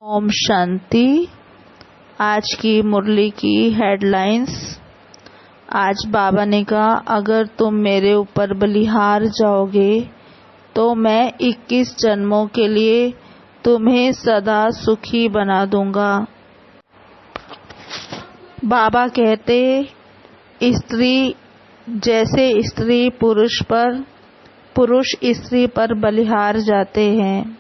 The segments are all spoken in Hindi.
ओम शांति। आज की मुरली की हेडलाइंस। आज बाबा ने कहा, अगर तुम मेरे ऊपर बलिहार जाओगे तो मैं 21 जन्मों के लिए तुम्हें सदा सुखी बना दूंगा। बाबा कहते, स्त्री जैसे स्त्री पुरुष पर, पुरुष स्त्री पर बलिहार जाते हैं,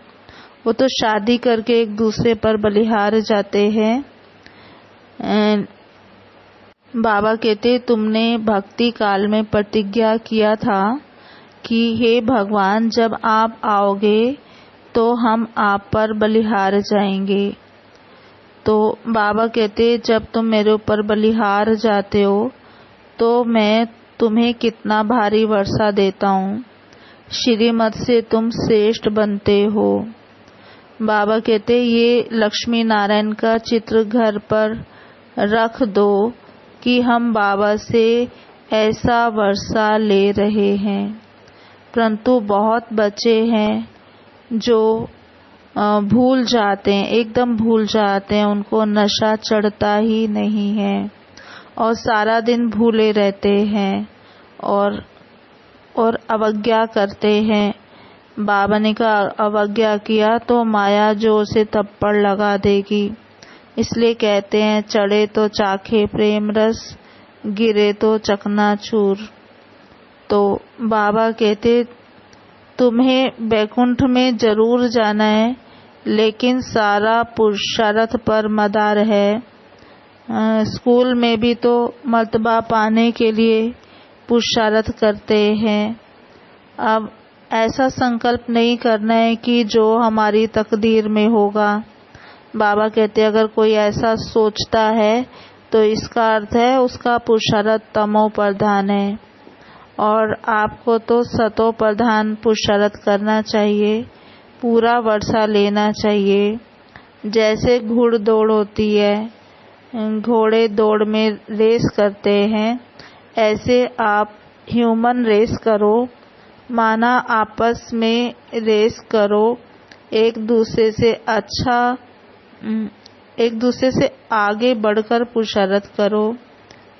वो तो शादी करके एक दूसरे पर बलिहार जाते हैं। बाबा कहते, तुमने भक्ति काल में प्रतिज्ञा किया था कि हे भगवान, जब आप आओगे तो हम आप पर बलिहार जाएंगे। तो बाबा कहते, जब तुम मेरे ऊपर बलिहार जाते हो तो मैं तुम्हें कितना भारी वर्षा देता हूँ, श्रीमत से तुम श्रेष्ठ बनते हो। बाबा कहते, ये लक्ष्मी नारायण का चित्र घर पर रख दो कि हम बाबा से ऐसा वर्षा ले रहे हैं। परंतु बहुत बच्चे हैं जो भूल जाते हैं, एकदम भूल जाते हैं, उनको नशा चढ़ता ही नहीं है और सारा दिन भूले रहते हैं और अवज्ञा करते हैं। बाबा ने कहा, अवज्ञा किया तो माया जोर से थप्पड़ लगा देगी। इसलिए कहते हैं, चढ़े तो चाखे प्रेम रस, गिरे तो चकनाचूर। तो बाबा कहते, तुम्हें बैकुंठ में जरूर जाना है, लेकिन सारा पुरुषार्थ पर मदार है। स्कूल में भी तो मर्तबा पाने के लिए पुरुषार्थ करते हैं। अब ऐसा संकल्प नहीं करना है कि जो हमारी तकदीर में होगा। बाबा कहते, अगर कोई ऐसा सोचता है तो इसका अर्थ है उसका पुरुषार्थ तमो प्रधान है और आपको तो सतो प्रधान पुरुषार्थ करना चाहिए, पूरा वर्षा लेना चाहिए। जैसे घुड़ दौड़ होती है, घोड़े दौड़ में रेस करते हैं, ऐसे आप ह्यूमन रेस करो, माना आपस में रेस करो, एक दूसरे से आगे बढ़कर पुरुषार्थ करो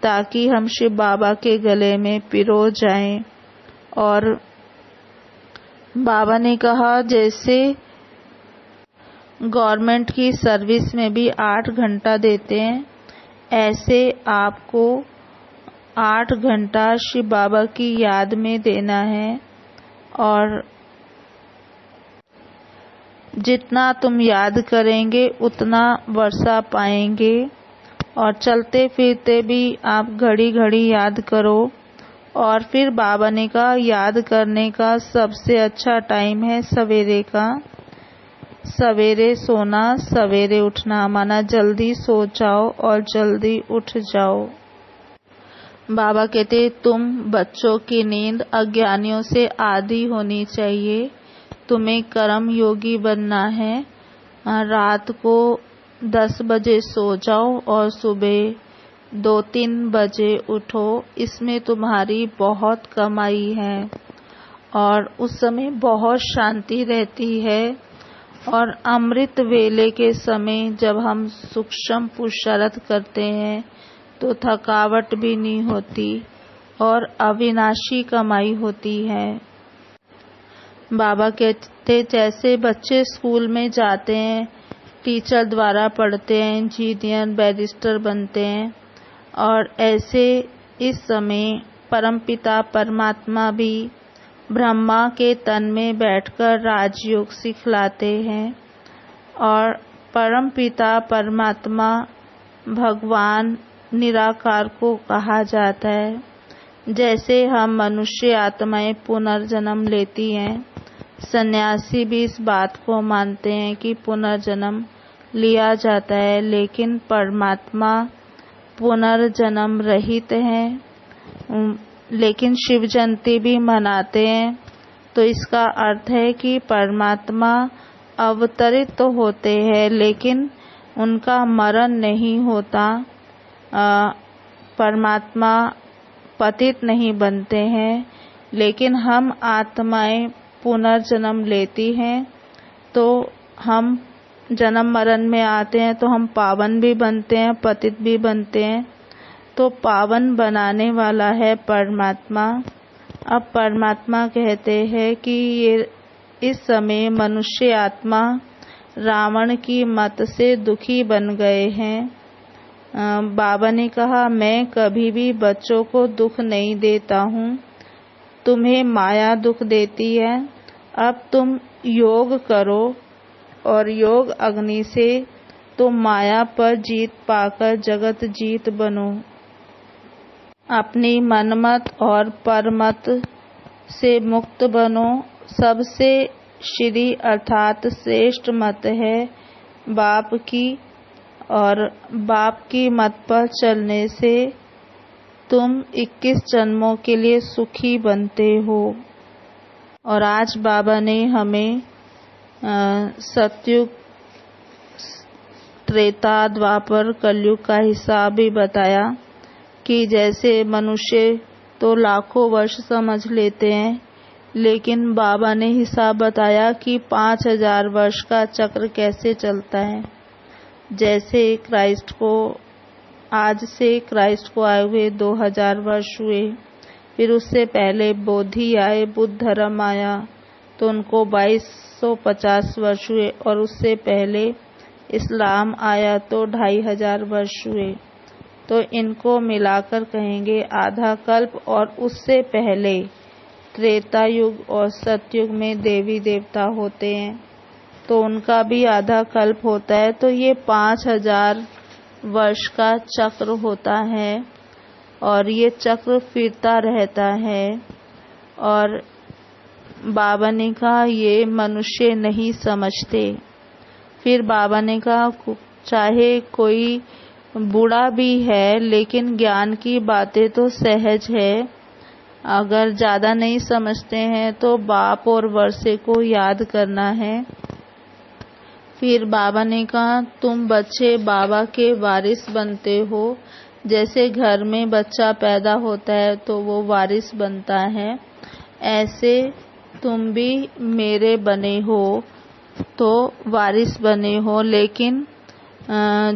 ताकि हम शिव बाबा के गले में पिरो जाएं। और बाबा ने कहा, जैसे गवर्नमेंट की सर्विस में भी 8 घंटा देते हैं, ऐसे आपको 8 घंटा शिव बाबा की याद में देना है। और जितना तुम याद करेंगे उतना वर्षा पाएंगे। और चलते फिरते भी आप घड़ी घड़ी याद करो। और फिर बाबा ने कहा, याद करने का सबसे अच्छा टाइम है सवेरे का। सवेरे सोना, सवेरे उठना, माना जल्दी सो जाओ और जल्दी उठ जाओ। बाबा कहते, तुम बच्चों की नींद अज्ञानियों से आधी होनी चाहिए। तुम्हें कर्म योगी बनना है। रात को 10 बजे सो जाओ और सुबह 2-3 बजे उठो। इसमें तुम्हारी बहुत कमाई है और उस समय बहुत शांति रहती है। और अमृत वेले के समय जब हम सूक्ष्म पुरुषार्थ करते हैं तो थकावट भी नहीं होती और अविनाशी कमाई होती है। बाबा कहते, जैसे बच्चे स्कूल में जाते हैं, टीचर द्वारा पढ़ते हैं, इंजीनियर बैरिस्टर बनते हैं, और ऐसे इस समय परमपिता परमात्मा भी ब्रह्मा के तन में बैठकर राजयोग सिखलाते हैं। और परमपिता परमात्मा भगवान निराकार को कहा जाता है। जैसे हम मनुष्य आत्माएं पुनर्जन्म लेती हैं, सन्यासी भी इस बात को मानते हैं कि पुनर्जन्म लिया जाता है, लेकिन परमात्मा पुनर्जन्म रहित हैं। लेकिन शिव जयंती भी मनाते हैं, तो इसका अर्थ है कि परमात्मा अवतरित तो होते हैं लेकिन उनका मरण नहीं होता। परमात्मा पतित नहीं बनते हैं, लेकिन हम आत्माएं पुनर्जन्म लेती हैं तो हम जन्म मरण में आते हैं तो हम पावन भी बनते हैं, पतित भी बनते हैं। तो पावन बनाने वाला है परमात्मा। अब परमात्मा कहते हैं कि ये इस समय मनुष्य आत्मा रावण की मत से दुखी बन गए हैं। बाबा ने कहा, मैं कभी भी बच्चों को दुख नहीं देता हूँ, तुम्हें माया दुख देती है। अब तुम योग करो और योग अग्नि से तुम माया पर जीत पाकर जगत जीत बनो। अपनी मनमत और परमत से मुक्त बनो। सबसे श्री अर्थात श्रेष्ठ मत है बाप की, और बाप की मत पर चलने से तुम 21 जन्मों के लिए सुखी बनते हो। और आज बाबा ने हमें सतयुग, त्रेता, द्वापर, कलयुग का हिसाब भी बताया कि जैसे मनुष्य तो लाखों वर्ष समझ लेते हैं, लेकिन बाबा ने हिसाब बताया कि 5000 वर्ष का चक्र कैसे चलता है। जैसे आज से क्राइस्ट को आए हुए 2000 वर्ष हुए, फिर उससे पहले बोधि आए, बुद्ध धर्म आया तो उनको 2250 वर्ष हुए, और उससे पहले इस्लाम आया तो 2500 वर्ष हुए। तो इनको मिलाकर कहेंगे आधा कल्प। और उससे पहले त्रेता युग और सतयुग में देवी देवता होते हैं तो उनका भी आधा कल्प होता है। तो ये 5000 वर्ष का चक्र होता है और ये चक्र फिरता रहता है। और बाबा ने कहा ये मनुष्य नहीं समझते। फिर बाबा ने कहा चाहे कोई बूढ़ा भी है लेकिन ज्ञान की बातें तो सहज है। अगर ज़्यादा नहीं समझते हैं तो बाप और वर्षे को याद करना है। फिर बाबा ने कहा तुम बच्चे बाबा के वारिस बनते हो। जैसे घर में बच्चा पैदा होता है तो वो वारिस बनता है, ऐसे तुम भी मेरे बने हो तो वारिस बने हो। लेकिन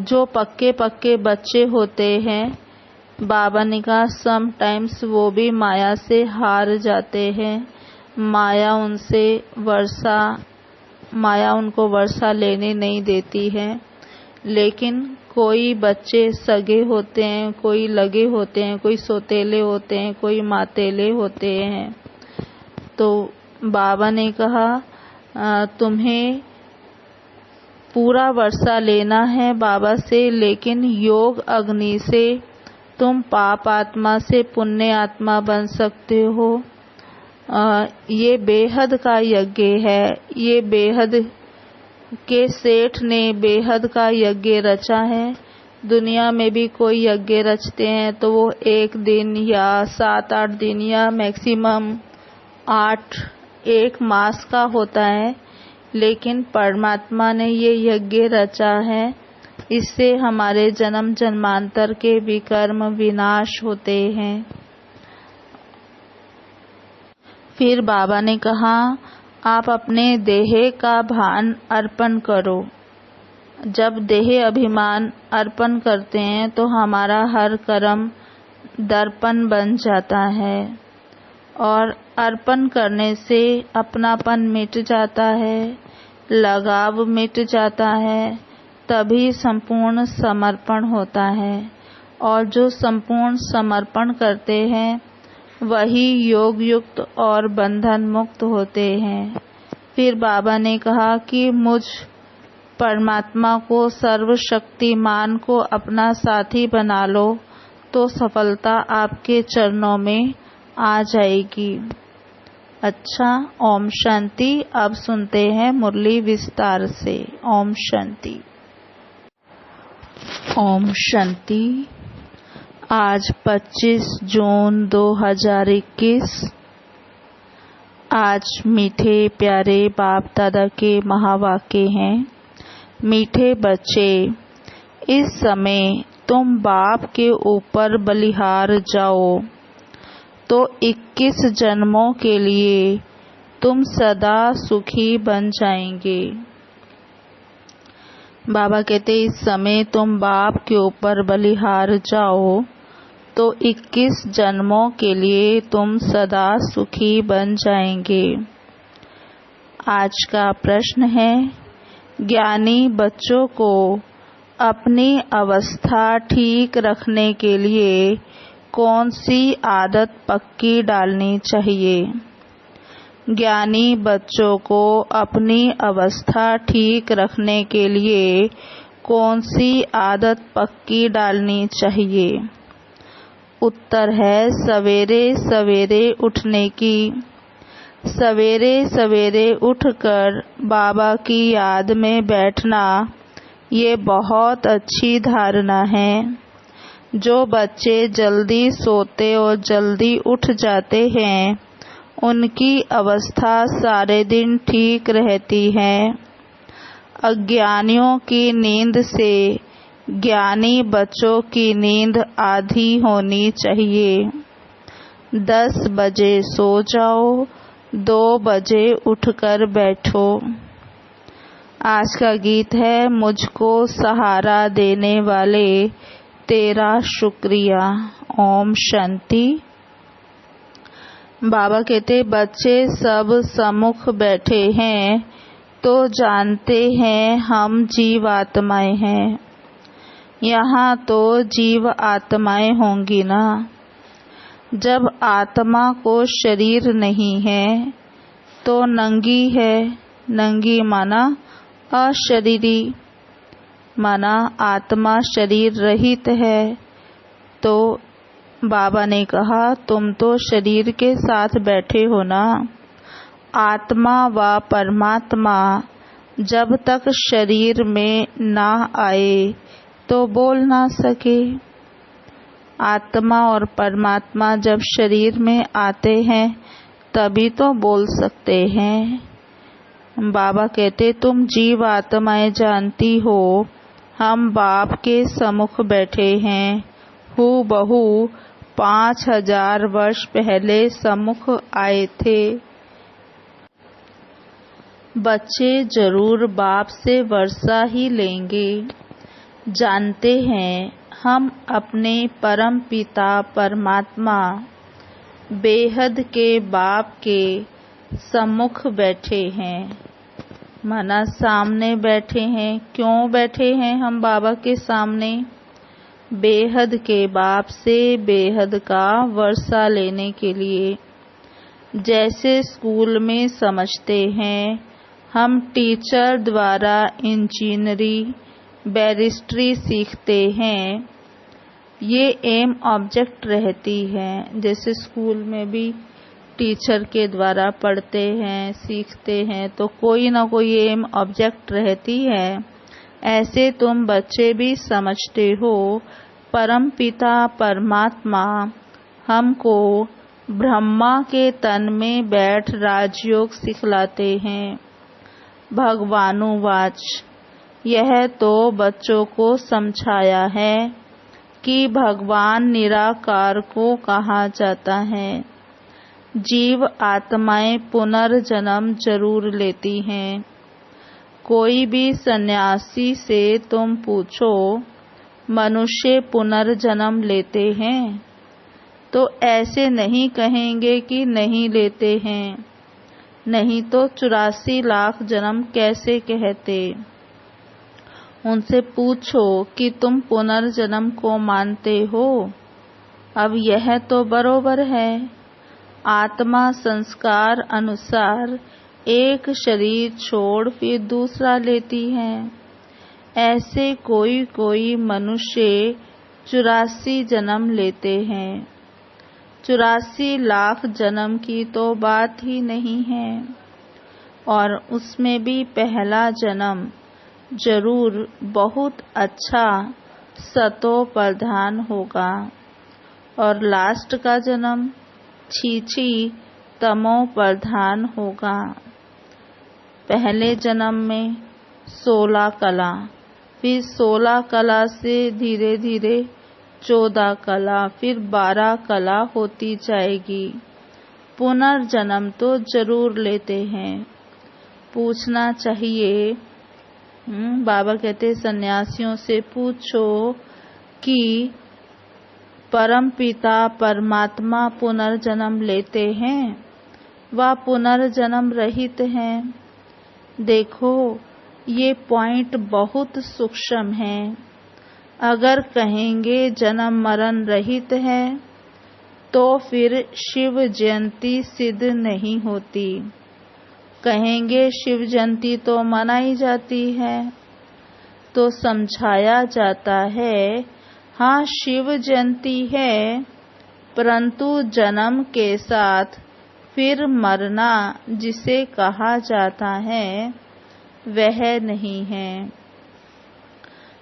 जो पक्के पक्के बच्चे होते हैं, बाबा ने कहा समटाइम्स वो भी माया से हार जाते हैं। माया उनको वर्षा लेने नहीं देती है। लेकिन कोई बच्चे सगे होते हैं, कोई लगे होते हैं, कोई सौतेले होते हैं, कोई मातेले होते हैं। तो बाबा ने कहा तुम्हें पूरा वर्षा लेना है बाबा से, लेकिन योग अग्नि से तुम पाप आत्मा से पुण्य आत्मा बन सकते हो। ये बेहद का यज्ञ है। ये बेहद के सेठ ने बेहद का यज्ञ रचा है। दुनिया में भी कोई यज्ञ रचते हैं तो वो 1 दिन या 7-8 दिन या मैक्सिमम 1 मास का होता है। लेकिन परमात्मा ने ये यज्ञ रचा है, इससे हमारे जन्म जन्मांतर के विकर्म विनाश होते हैं। फिर बाबा ने कहा आप अपने देह का भान अर्पण करो। जब देह अभिमान अर्पण करते हैं तो हमारा हर कर्म दर्पण बन जाता है, और अर्पण करने से अपनापन मिट जाता है, लगाव मिट जाता है, तभी संपूर्ण समर्पण होता है। और जो संपूर्ण समर्पण करते हैं वही योग युक्त और बंधन मुक्त होते हैं। फिर बाबा ने कहा कि मुझ परमात्मा को, सर्वशक्तिमान को अपना साथी बना लो तो सफलता आपके चरणों में आ जाएगी। अच्छा, ओम शांति। अब सुनते हैं मुरली विस्तार से। ओम शांति। ओम शांति। आज 25 जून 2021। आज मीठे प्यारे बाप दादा के महावाक्य हैं। मीठे बच्चे, इस समय तुम बाप के ऊपर बलिहार जाओ तो 21 जन्मों के लिए तुम सदा सुखी बन जाएंगे। बाबा कहते इस समय तुम बाप के ऊपर बलिहार जाओ तो 21 जन्मों के लिए तुम सदा सुखी बन जाएंगे। आज का प्रश्न है, ज्ञानी बच्चों को अपनी अवस्था ठीक रखने के लिए कौन सी आदत पक्की डालनी चाहिए? ज्ञानी बच्चों को अपनी अवस्था ठीक रखने के लिए कौन सी आदत पक्की डालनी चाहिए? उत्तर है सवेरे सवेरे उठने की। सवेरे सवेरे उठकर बाबा की याद में बैठना ये बहुत अच्छी धारणा है। जो बच्चे जल्दी सोते और जल्दी उठ जाते हैं उनकी अवस्था सारे दिन ठीक रहती है। अज्ञानियों की नींद से ज्ञानी बच्चों की नींद आधी होनी चाहिए। 10 बजे सो जाओ, 2 बजे उठकर बैठो। आज का गीत है, मुझको सहारा देने वाले तेरा शुक्रिया। ओम शांति। बाबा कहते बच्चे सब सम्मुख बैठे हैं तो जानते हैं हम जीव आत्माएं हैं। यहाँ तो जीव आत्माएं होंगी ना। जब आत्मा को शरीर नहीं है तो नंगी है। नंगी माना अशरीरी, माना आत्मा शरीर रहित है। तो बाबा ने कहा तुम तो शरीर के साथ बैठे हो ना। आत्मा व परमात्मा जब तक शरीर में ना आए तो बोल ना सके। आत्मा और परमात्मा जब शरीर में आते हैं तभी तो बोल सकते हैं। बाबा कहते तुम जीव आत्माएं जानती हो हम बाप के सम्मुख बैठे हैं। हूबहू 5000 वर्ष पहले सम्मुख आए थे। बच्चे जरूर बाप से वर्षा ही लेंगे। जानते हैं हम अपने परम पिता परमात्मा बेहद के बाप के सम्मुख बैठे हैं। माना सामने बैठे हैं। क्यों बैठे हैं हम बाबा के सामने? बेहद के बाप से बेहद का वर्षा लेने के लिए। जैसे स्कूल में समझते हैं हम टीचर द्वारा इंजीनियरी बैरिस्ट्री सीखते हैं। ये एम ऑब्जेक्ट रहती है। जैसे स्कूल में भी टीचर के द्वारा पढ़ते हैं सीखते हैं तो कोई ना कोई एम ऑब्जेक्ट रहती है। ऐसे तुम बच्चे भी समझते हो परम पिता परमात्मा हमको ब्रह्मा के तन में बैठ राजयोग सिखलाते हैं। भगवानुवाच यह तो बच्चों को समझाया है कि भगवान निराकार को कहा जाता है। जीव आत्माएं पुनर्जन्म जरूर लेती हैं। कोई भी सन्यासी से तुम पूछो मनुष्य पुनर्जन्म लेते हैं तो ऐसे नहीं कहेंगे कि नहीं लेते हैं। नहीं तो 84 लाख जन्म कैसे कहते। उनसे पूछो कि तुम पुनर्जन्म को मानते हो। अब यह तो बरोबर है। आत्मा संस्कार अनुसार एक शरीर छोड़ फिर दूसरा लेती है। ऐसे कोई कोई मनुष्य 84 जन्म लेते हैं। 84 लाख जन्म की तो बात ही नहीं है। और उसमें भी पहला जन्म जरूर बहुत अच्छा सतो प्रधान होगा और लास्ट का जन्म छीछी तमो प्रधान होगा। पहले जन्म में 16 कला, फिर 16 कला से धीरे धीरे 14 कला, फिर 12 कला होती जाएगी। पुनर्जन्म तो जरूर लेते हैं। पूछना चाहिए बाबा कहते सन्यासियों से पूछो कि परम पिता परमात्मा पुनर्जन्म लेते हैं व पुनर्जन्म रहित हैं। देखो ये पॉइंट बहुत सूक्ष्म है। अगर कहेंगे जन्म मरण रहित है तो फिर शिव जयंती सिद्ध नहीं होती। कहेंगे शिव जयंती तो मनाई जाती है तो समझाया जाता है हाँ शिव जयंती है, परंतु जन्म के साथ फिर मरना जिसे कहा जाता है वह नहीं है।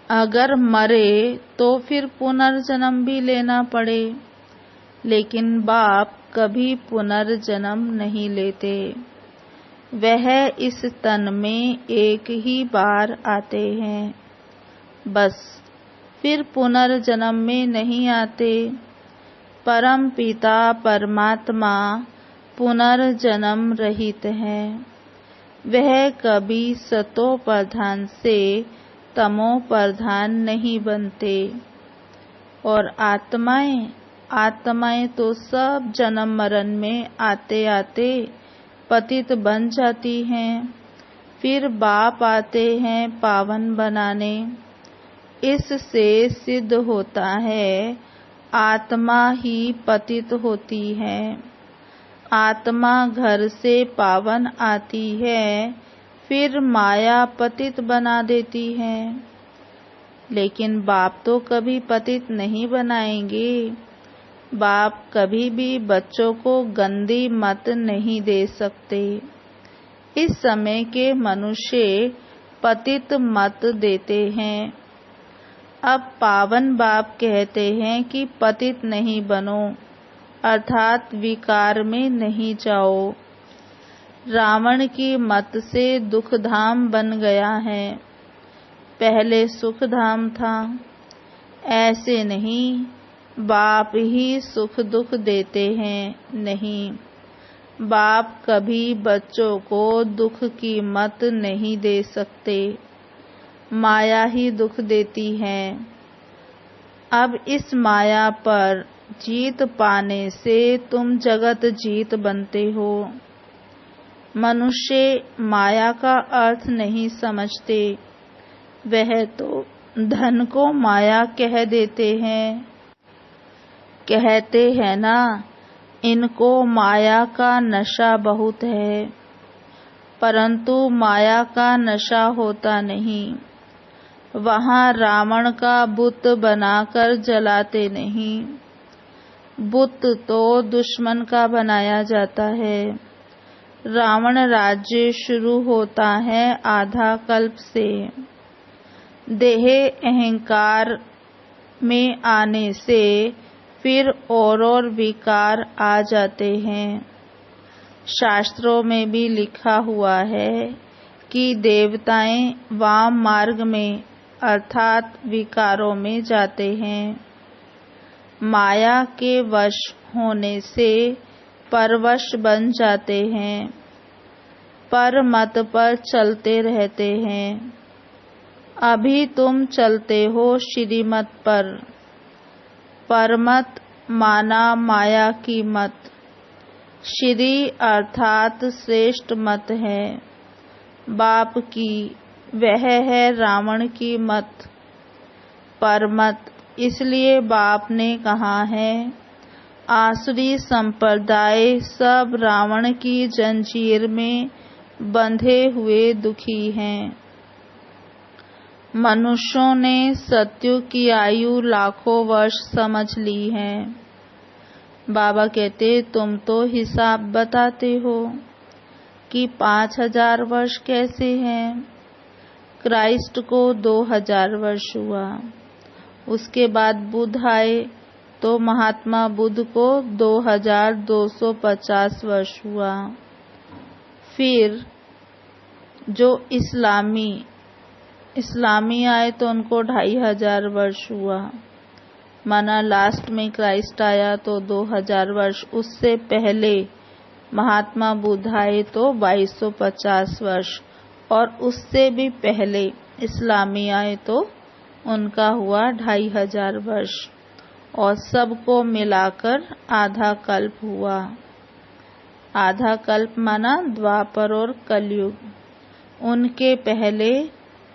अगर मरे तो फिर पुनर्जन्म भी लेना पड़े, लेकिन बाप कभी पुनर्जन्म नहीं लेते। वह इस तन में एक ही बार आते हैं, बस फिर पुनर्जन्म में नहीं आते। परम पिता परमात्मा पुनर्जन्म रहित है। वह कभी सतो प्रधान से तमो प्रधान नहीं बनते। और आत्माएं तो सब जन्म मरण में आते आते पतित बन जाती हैं। फिर बाप आते हैं पावन बनाने। इससे सिद्ध होता है आत्मा ही पतित होती है। आत्मा घर से पावन आती है, फिर माया पतित बना देती है। लेकिन बाप तो कभी पतित नहीं बनाएंगे। बाप कभी भी बच्चों को गंदी मत नहीं दे सकते। इस समय के मनुष्य पतित मत देते हैं। अब पावन बाप कहते हैं कि पतित नहीं बनो, अर्थात विकार में नहीं जाओ। रावण की मत से दुखधाम बन गया है, पहले सुखधाम था। ऐसे नहीं, बाप ही सुख दुख देते हैं, नहीं। बाप कभी बच्चों को दुख की मत नहीं दे सकते, माया ही दुख देती है। अब इस माया पर जीत पाने से तुम जगत जीत बनते हो। मनुष्य माया का अर्थ नहीं समझते। वह तो धन को माया कह देते हैं। कहते हैं ना, इनको माया का नशा बहुत है, परंतु माया का नशा होता नहीं। वहाँ रावण का बुत बनाकर जलाते नहीं। बुत तो दुश्मन का बनाया जाता है। रावण राज्य शुरू होता है आधा कल्प से। देह अहंकार में आने से फिर और विकार आ जाते हैं। शास्त्रों में भी लिखा हुआ है कि देवताएं वाम मार्ग में अर्थात विकारों में जाते हैं। माया के वश होने से परवश बन जाते हैं, पर मत पर चलते रहते हैं। अभी तुम चलते हो श्रीमत पर। परमत माना माया की मत। श्री अर्थात श्रेष्ठ मत है बाप की, वह है रावण की मत। परमत इसलिए बाप ने कहा है आसुरी संप्रदाय सब रावण की जंजीर में बंधे हुए दुखी हैं। मनुष्यों ने सत्युग की आयु लाखों वर्ष समझ ली है। बाबा कहते तुम तो हिसाब बताते हो कि 5000 वर्ष कैसे हैं। क्राइस्ट को 2000 वर्ष हुआ। उसके बाद बुद्ध आए तो महात्मा बुद्ध को 2250 वर्ष हुआ। फिर जो इस्लामी आए तो उनको 2500 वर्ष हुआ। माना लास्ट में क्राइस्ट आया तो 2000 वर्ष। उससे पहले महात्मा बुद्ध आए तो 2250 वर्ष, और उससे भी पहले इस्लामी आए तो उनका हुआ 2500 वर्ष और सबको मिलाकर आधा कल्प हुआ। आधा कल्प माना द्वापर और कलयुग। उनके पहले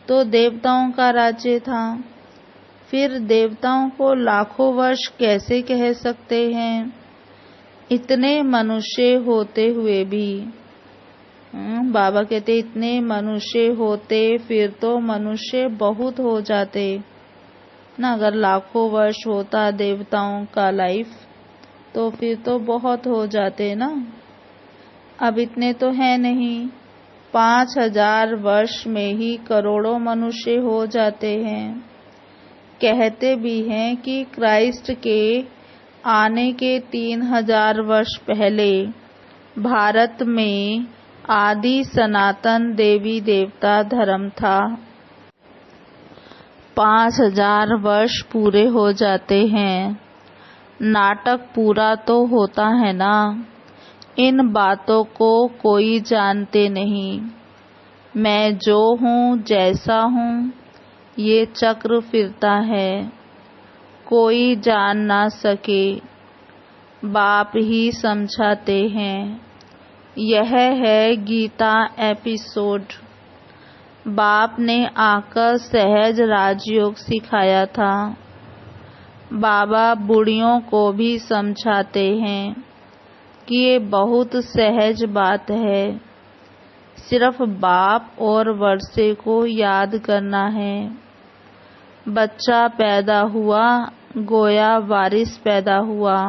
तो देवताओं का राज्य था, फिर देवताओं को लाखों वर्ष कैसे कह सकते हैं? इतने मनुष्य होते हुए भी बाबा कहते इतने मनुष्य होते फिर तो मनुष्य बहुत हो जाते ना। अगर लाखों वर्ष होता देवताओं का लाइफ तो फिर तो बहुत हो जाते ना। अब इतने तो है नहीं, 5000 वर्ष में ही करोड़ों मनुष्य हो जाते हैं। कहते भी हैं कि क्राइस्ट के आने के 3000 वर्ष पहले भारत में आदि सनातन देवी देवता धर्म था। 5000 वर्ष पूरे हो जाते हैं, नाटक पूरा तो होता है ना। इन बातों को कोई जानते नहीं। मैं जो हूँ जैसा हूँ ये चक्र फिरता है, कोई जान ना सके। बाप ही समझाते हैं। यह है गीता एपिसोड। बाप ने आकर सहज राजयोग सिखाया था। बाबा बूढ़ियों को भी समझाते हैं कि ये बहुत सहज बात है, सिर्फ बाप और वर्षे को याद करना है। बच्चा पैदा हुआ गोया वारिस पैदा हुआ।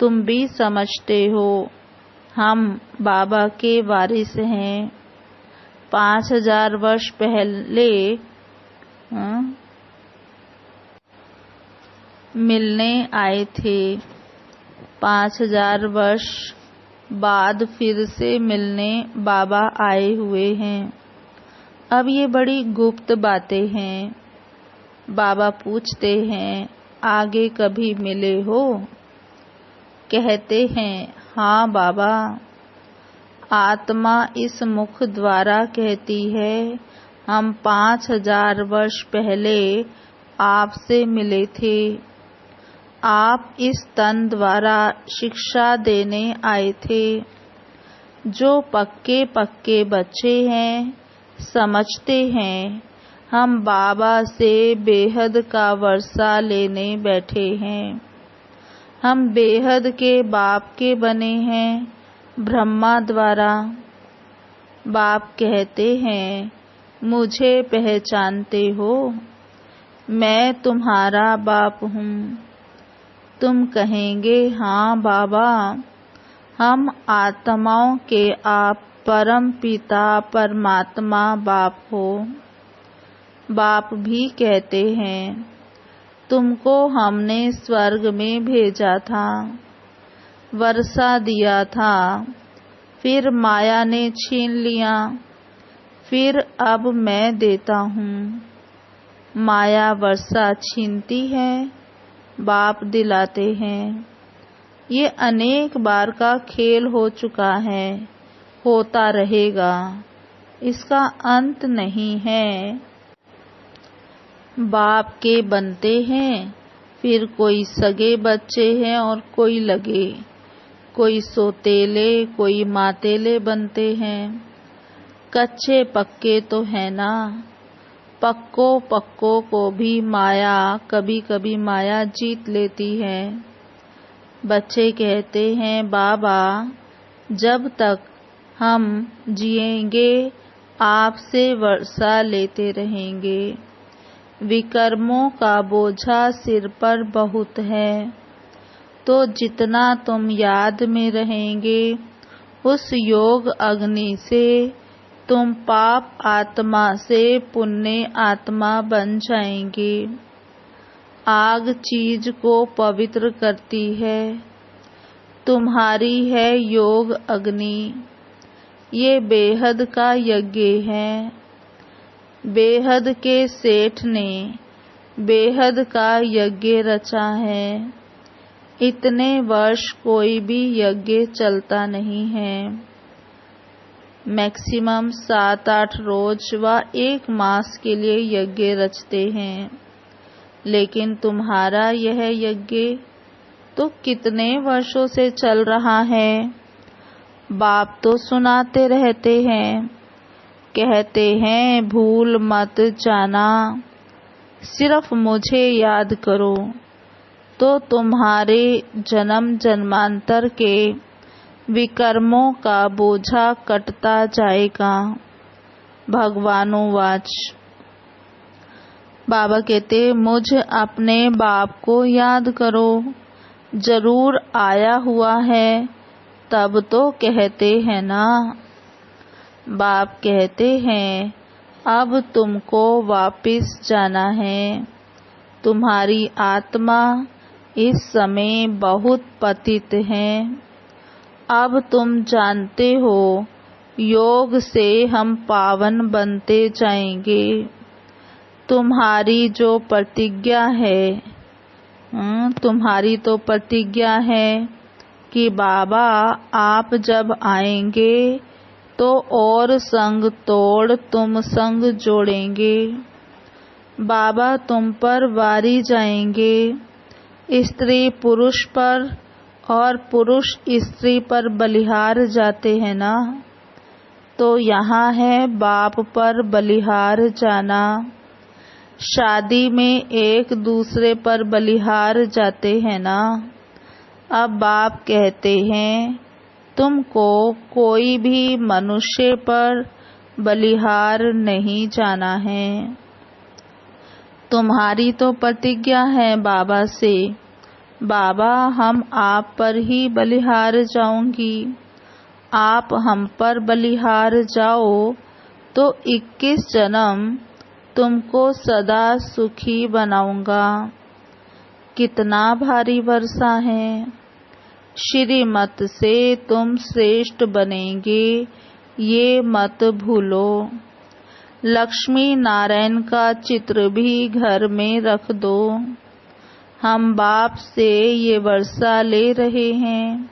तुम भी समझते हो हम बाबा के वारिस हैं। 5000 वर्ष पहले मिलने आए थे, 5000 वर्ष बाद फिर से मिलने बाबा आए हुए हैं। अब ये बड़ी गुप्त बातें हैं। बाबा पूछते हैं आगे कभी मिले हो? कहते हैं हाँ बाबा। आत्मा इस मुख द्वारा कहती है हम 5000 वर्ष पहले आपसे मिले थे। आप इस तन द्वारा शिक्षा देने आए थे। जो पक्के पक्के बच्चे हैं समझते हैं हम बाबा से बेहद का वर्षा लेने बैठे हैं। हम बेहद के बाप के बने हैं ब्रह्मा द्वारा। बाप कहते हैं मुझे पहचानते हो? मैं तुम्हारा बाप हूँ। तुम कहेंगे हाँ बाबा, हम आत्माओं के आप परम पिता परमात्मा बाप हो। बाप भी कहते हैं तुमको हमने स्वर्ग में भेजा था, वर्षा दिया था, फिर माया ने छीन लिया, फिर अब मैं देता हूँ। माया वर्षा छीनती है, बाप दिलाते हैं। ये अनेक बार का खेल हो चुका है, होता रहेगा, इसका अंत नहीं है। बाप के बनते हैं, फिर कोई सगे बच्चे हैं और कोई लगे, कोई सोतेले कोई मातेले बनते हैं। कच्चे पक्के तो है ना। पक्कों को भी माया कभी कभी माया जीत लेती है। बच्चे कहते हैं बाबा जब तक हम जिएंगे आपसे वर्षा लेते रहेंगे। विकर्मों का बोझा सिर पर बहुत है, तो जितना तुम याद में रहेंगे उस योग अग्नि से तुम पाप आत्मा से पुण्य आत्मा बन जाएंगे। आग चीज को पवित्र करती है, तुम्हारी है योग अग्नि। ये बेहद का यज्ञ है। बेहद के सेठ ने बेहद का यज्ञ रचा है। इतने वर्ष कोई भी यज्ञ चलता नहीं है। मैक्सिमम 7-8 रोज व 1 मास के लिए यज्ञ रचते हैं, लेकिन तुम्हारा यह यज्ञ तो कितने वर्षों से चल रहा है। बाप तो सुनाते रहते हैं, कहते हैं भूल मत जाना, सिर्फ मुझे याद करो तो तुम्हारे जन्म जन्मांतर के विकर्मों का बोझा कटता जाएगा। भगवानुवाच। बाबा कहते मुझ अपने बाप को याद करो, जरूर आया हुआ है तब तो कहते हैं ना। बाप कहते हैं अब तुमको वापिस जाना है, तुम्हारी आत्मा इस समय बहुत पतित है। अब तुम जानते हो योग से हम पावन बनते जाएंगे। तुम्हारी जो प्रतिज्ञा है, तुम्हारी तो प्रतिज्ञा है कि बाबा आप जब आएंगे तो और संग तोड़ तुम संग जोड़ेंगे। बाबा तुम पर वारी जाएंगे, स्त्री पुरुष पर और पुरुष स्त्री पर बलिहार जाते हैं ना, तो यहाँ है बाप पर बलिहार जाना। शादी में एक दूसरे पर बलिहार जाते हैं ना। अब बाप कहते हैं तुमको कोई भी मनुष्य पर बलिहार नहीं जाना है। तुम्हारी तो प्रतिज्ञा है बाबा से, बाबा हम आप पर ही बलिहार जाऊंगी, आप हम पर बलिहार जाओ तो 21 जन्म तुमको सदा सुखी बनाऊंगा। कितना भारी वर्षा है। श्रीमत से तुम श्रेष्ठ बनेंगे, ये मत भूलो। लक्ष्मी नारायण का चित्र भी घर में रख दो। हम बाप से ये वर्षा ले रहे हैं।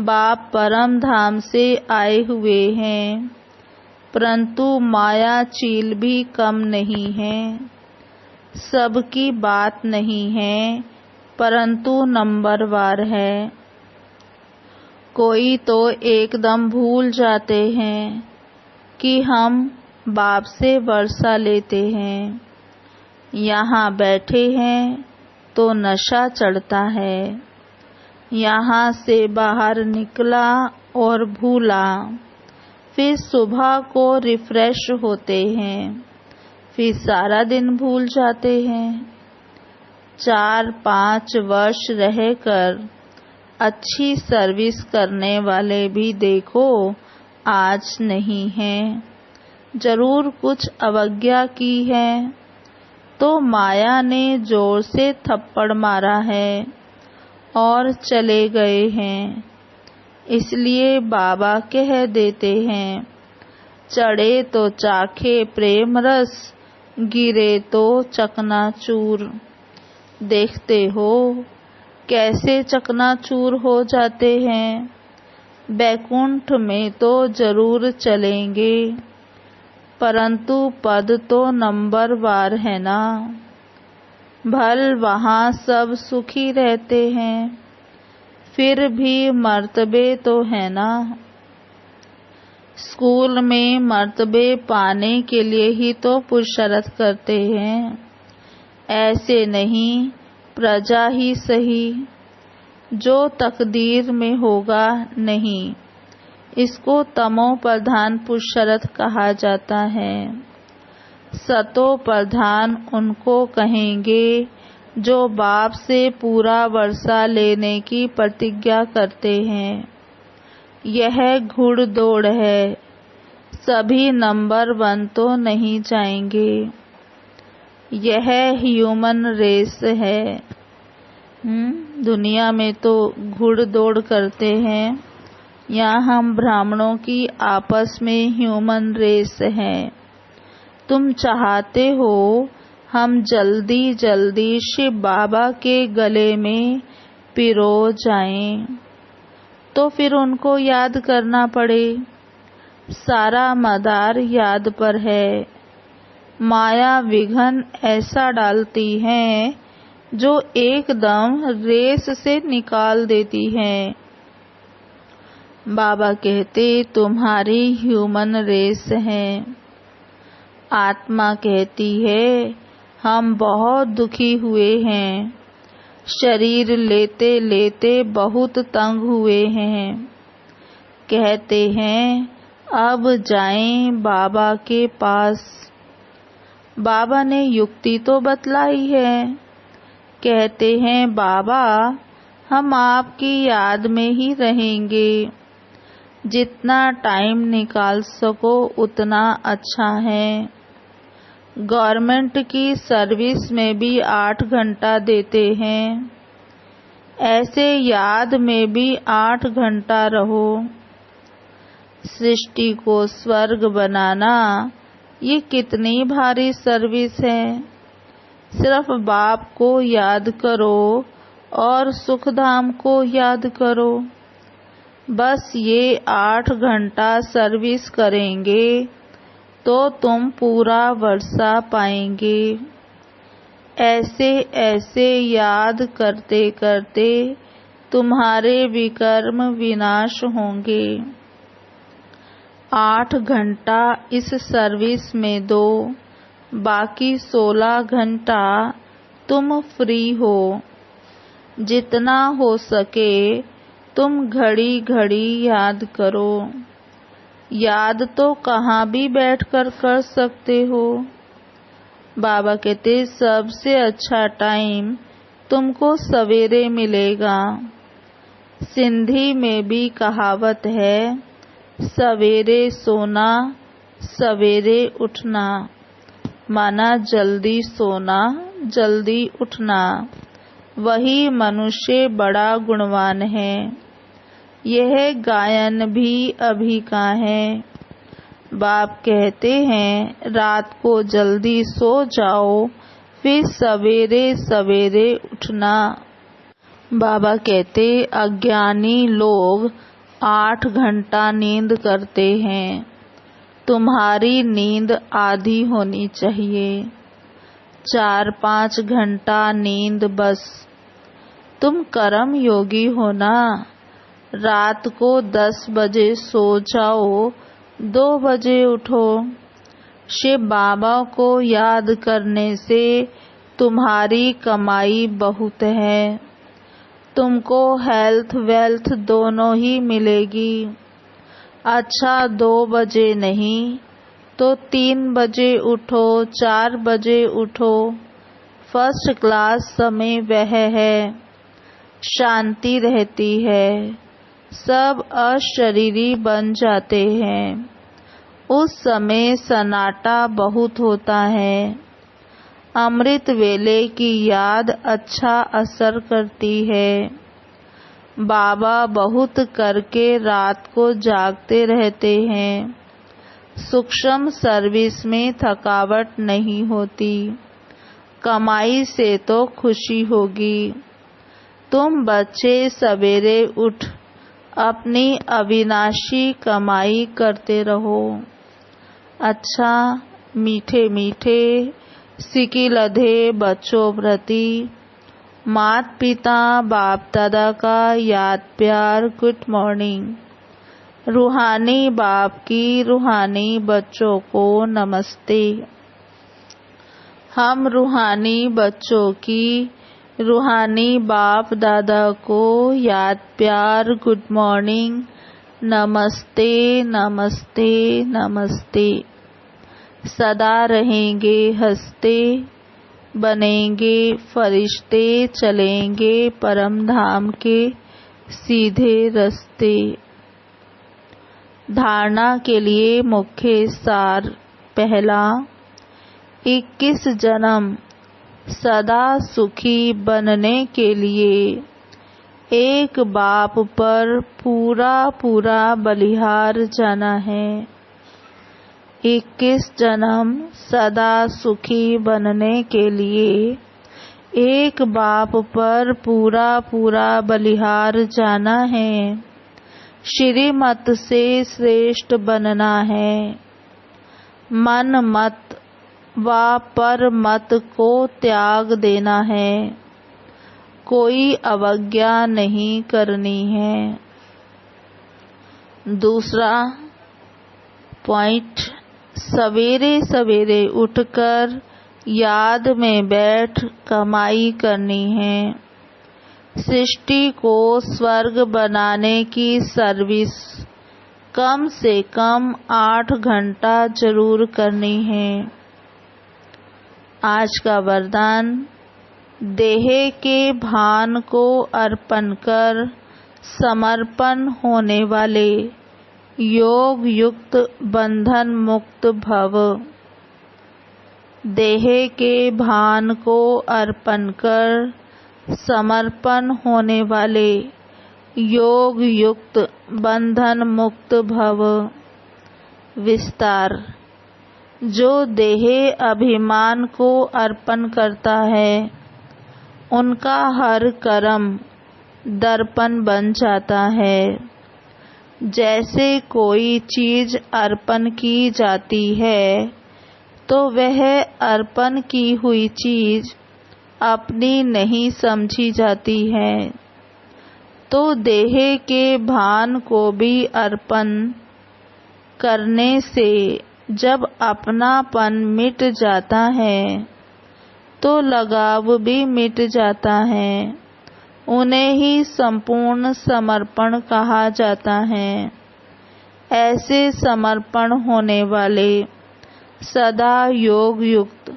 बाप परम धाम से आए हुए हैं, परंतु माया चील भी कम नहीं है। सबकी बात नहीं है, परंतु नंबरवार है। कोई तो एकदम भूल जाते हैं कि हम बाप से वर्षा लेते हैं। यहाँ बैठे हैं तो नशा चढ़ता है, यहाँ से बाहर निकला और भूला, फिर सुबह को रिफ्रेश होते हैं, फिर सारा दिन भूल जाते हैं। 4-5 वर्ष रहकर अच्छी सर्विस करने वाले भी देखो आज नहीं हैं। जरूर कुछ अवज्ञा की है तो माया ने जोर से थप्पड़ मारा है और चले गए हैं। इसलिए बाबा कह देते हैं चढ़े तो चाखे प्रेम रस, गिरे तो चकनाचूर। देखते हो कैसे चकनाचूर हो जाते हैं। बैकुंठ में तो जरूर चलेंगे, परंतु पद तो नंबरवार है ना। भल वहाँ सब सुखी रहते हैं, फिर भी मर्तबे तो है ना। स्कूल में मर्तबे पाने के लिए ही तो पुरुषार्थ करते हैं, ऐसे नहीं प्रजा ही सही। जो तकदीर में होगा नहीं, इसको तमो प्रधान पुरुषार्थ कहा जाता है। सतो प्रधान उनको कहेंगे जो बाप से पूरा वर्षा लेने की प्रतिज्ञा करते हैं। यह घुड़दौड़ है, सभी नंबर 1 तो नहीं जाएंगे। यह ह्यूमन रेस है। दुनिया में तो घुड़दौड़ करते हैं, यहाँ हम ब्राह्मणों की आपस में ह्यूमन रेस है। तुम चाहते हो हम जल्दी जल्दी शिव बाबा के गले में पिरो जाएं, तो फिर उनको याद करना पड़े। सारा मदार याद पर है। माया विघन ऐसा डालती है जो एकदम रेस से निकाल देती है। बाबा कहते तुम्हारी ह्यूमन रेस है। आत्मा कहती है हम बहुत दुखी हुए हैं, शरीर लेते लेते बहुत तंग हुए हैं। कहते हैं अब जाएं बाबा के पास। बाबा ने युक्ति तो बतलाई है। कहते हैं बाबा हम आपकी याद में ही रहेंगे, जितना टाइम निकाल सको उतना अच्छा है। गवर्नमेंट की सर्विस में भी 8 घंटा देते हैं, ऐसे याद में भी 8 घंटा रहो। सृष्टि को स्वर्ग बनाना ये कितनी भारी सर्विस है। सिर्फ बाप को याद करो और सुखधाम को याद करो। बस ये 8 घंटा सर्विस करेंगे तो तुम पूरा वर्षा पाएंगे। ऐसे ऐसे याद करते करते तुम्हारे विकर्म विनाश होंगे। 8 घंटा इस सर्विस में दो, बाकी 16 घंटा तुम फ्री हो। जितना हो सके तुम घड़ी घड़ी याद करो। याद तो कहाँ भी बैठकर कर सकते हो। बाबा कहते सबसे अच्छा टाइम तुमको सवेरे मिलेगा। सिंधी में भी कहावत है सवेरे सोना सवेरे उठना, माना जल्दी सोना जल्दी उठना। वही मनुष्य बड़ा गुणवान है। यह गायन भी अभी का है। बाप कहते हैं रात को जल्दी सो जाओ, फिर सवेरे सवेरे उठना। बाबा कहते अज्ञानी लोग 8 घंटा नींद करते हैं। तुम्हारी नींद आधी होनी चाहिए, 4-5 घंटा नींद बस। तुम कर्म योगी हो ना। रात को 10 बजे सो जाओ, 2 बजे उठो। शिव बाबा को याद करने से तुम्हारी कमाई बहुत है। तुमको हेल्थ वेल्थ दोनों ही मिलेगी। अच्छा 2 बजे नहीं तो 3 बजे उठो, 4 बजे उठो। फर्स्ट क्लास समय वह है। शांति रहती है, सब अशरीरी बन जाते हैं। उस समय सन्नाटा बहुत होता है। अमृत वेले की याद अच्छा असर करती है। बाबा बहुत करके रात को जागते रहते हैं। सूक्ष्म सर्विस में थकावट नहीं होती। कमाई से तो खुशी होगी। तुम बच्चे सवेरे उठ अपनी अविनाशी कमाई करते रहो। अच्छा मीठे मीठे सिकी लधे बच्चों प्रति मात पिता बाप दादा का याद प्यार गुड मॉर्निंग। रूहानी बाप की रूहानी बच्चों को नमस्ते। हम रूहानी बच्चों की रूहानी बाप दादा को याद प्यार गुड मॉर्निंग, नमस्ते नमस्ते नमस्ते। सदा रहेंगे हंसते, बनेंगे फरिश्ते, चलेंगे परम धाम के सीधे रास्ते। धारणा के लिए मुख्य सार। पहला, 21 जन्म सदा सुखी बनने के लिए एक बाप पर पूरा पूरा बलिहार जाना है। 21 जन्म सदा सुखी बनने के लिए एक बाप पर पूरा पूरा बलिहार जाना है। श्रीमत से श्रेष्ठ बनना है। मन मत व पर मत को त्याग देना है। कोई अवज्ञा नहीं करनी है। दूसरा पॉइंट, सवेरे सवेरे उठकर याद में बैठ कमाई करनी है। सृष्टि को स्वर्ग बनाने की सर्विस कम से कम 8 घंटा जरूर करनी है। आज का वरदान, देह के भान को अर्पण कर समर्पण होने वाले योग युक्त बंधन मुक्त भव। देह के भान को अर्पण कर समर्पण होने वाले योग युक्त बंधन मुक्त भव। विस्तार, जो देह अभिमान को अर्पण करता है उनका हर कर्म दर्पण बन जाता है। जैसे कोई चीज अर्पण की जाती है तो वह अर्पण की हुई चीज अपनी नहीं समझी जाती है, तो देह के भान को भी अर्पण करने से जब अपनापन मिट जाता है तो लगाव भी मिट जाता है। उन्हें ही संपूर्ण समर्पण कहा जाता है। ऐसे समर्पण होने वाले सदा योग युक्त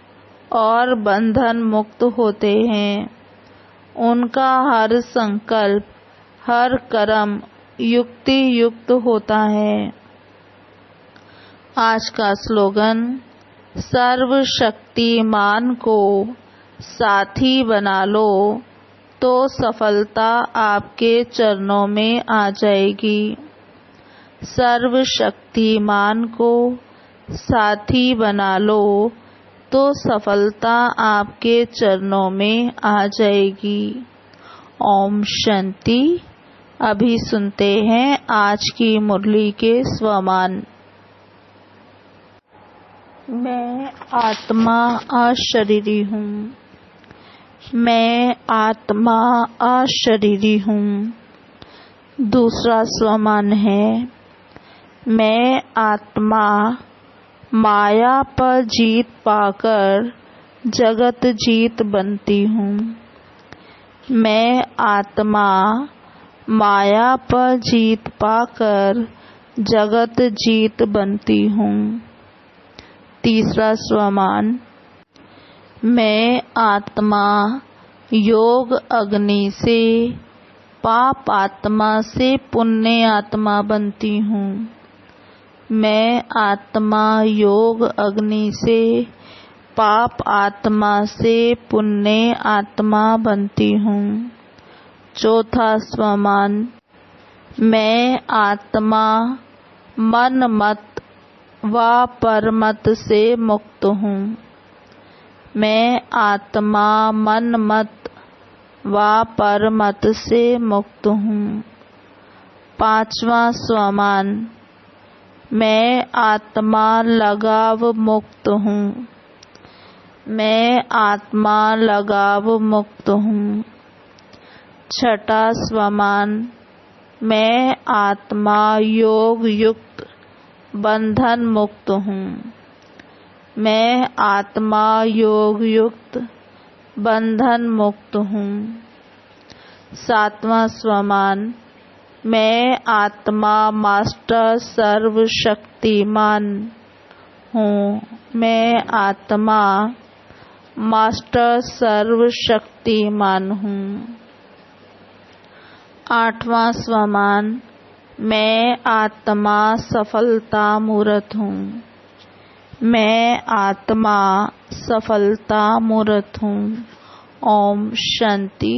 और बंधन मुक्त होते हैं। उनका हर संकल्प, हर कर्म युक्ति युक्त होता है। आज का स्लोगन, सर्वशक्तिमान को साथी बना लो तो सफलता आपके चरणों में आ जाएगी। सर्वशक्तिमान को साथी बना लो तो सफलता आपके चरणों में आ जाएगी। ओम शांति। अभी सुनते हैं आज की मुरली के स्वमान। मैं आत्मा अशरीरी हूँ। मैं आत्मा अशरीरी हूँ। दूसरा स्वमान है, मैं आत्मा माया पर जीत पाकर जगत जीत बनती हूँ। मैं आत्मा माया पर जीत पाकर जगत जीत बनती हूँ। तीसरा स्वमान, मैं आत्मा योग अग्नि से पाप आत्मा से पुण्य आत्मा बनती हूँ। मैं आत्मा योग अग्नि से पाप आत्मा से पुण्य आत्मा बनती हूँ। चौथा स्वमान, मैं आत्मा मन मत व परमत से मुक्त हूँ। मैं आत्मा मन मत व परमत से मुक्त हूँ। पांचवा स्वमान, मैं आत्मा लगाव मुक्त हूँ। मैं आत्मा लगाव मुक्त हूँ। छठा स्वमान, मैं आत्मा योग युक्त बंधन मुक्त हूँ। मैं आत्मा योग युक्त बंधन मुक्त हूँ। सातवां स्वमान, मैं आत्मा मास्टर सर्वशक्तिमान हूँ। मैं आत्मा मास्टर सर्वशक्तिमान हूँ। आठवां स्वमान, मैं आत्मा सफलता मूर्त हूँ। मैं आत्मा सफलता मूर्त हूँ। ओम शांति।